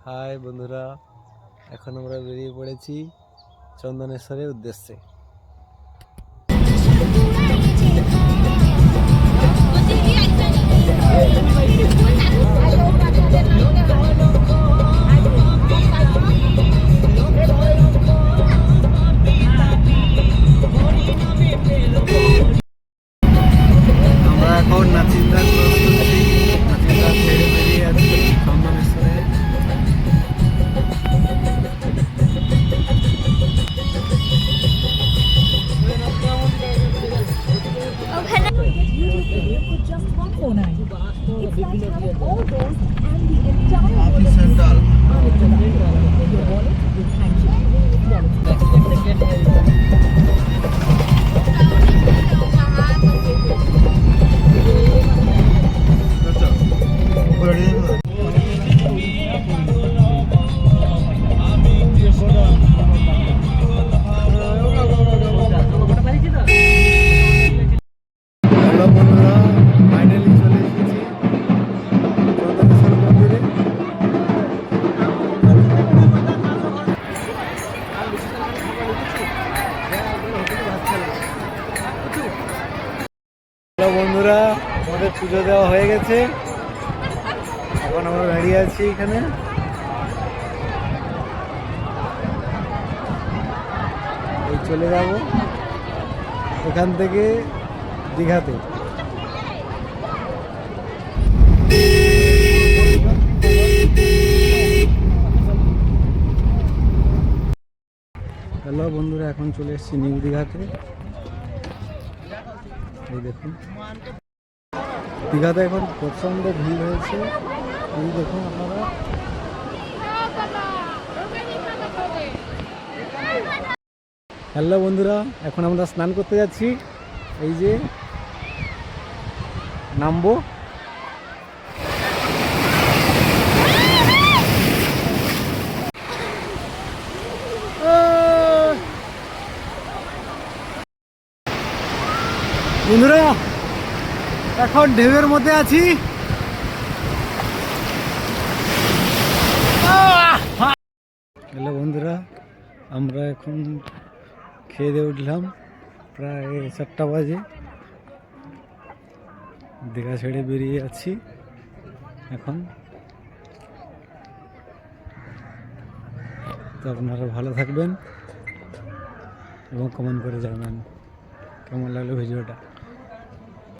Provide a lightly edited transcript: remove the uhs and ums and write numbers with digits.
High বন্ধুরা, এখন আমরা বেরিয়ে পড়েছি চন্দনেশ্বরের উদ্দেশ্যে। আমরা এখন নাচিন্দার ছেড়ে বেরিয়ে যাচ্ছি চন্দনেশ্বরে। বন্ধুরা, আমাদের পুজো দেওয়া হয়ে গেছে। এখন আমরা দাঁড়িয়ে আছি এখানে। এই চলে যাব এখান থেকে দীঘাতে। হ্যালো বন্ধুরা, এখন চলে এসেছি নিউ দীঘাতে। এই দেখুন, দীঘাতে এখন প্রচণ্ড ভিড় হয়েছে। এই দেখুন আপনারা। হ্যালো বন্ধুরা, এখন আমরা স্নান করতে যাচ্ছি। এই যে নামবো। বন্ধুরা, এখন ঢেউয়ের মধ্যে আছি। হ্যালো বন্ধুরা, আমরা এখন খেয়ে দিয়ে উঠলাম। প্রায় 4টা বাজে। দীঘা ছেড়ে বেরিয়ে যাচ্ছি এখন। তো আপনারা ভালো থাকবেন এবং কমেন্ট করে জানাবেন কেমন লাগলো ভিডিওটা।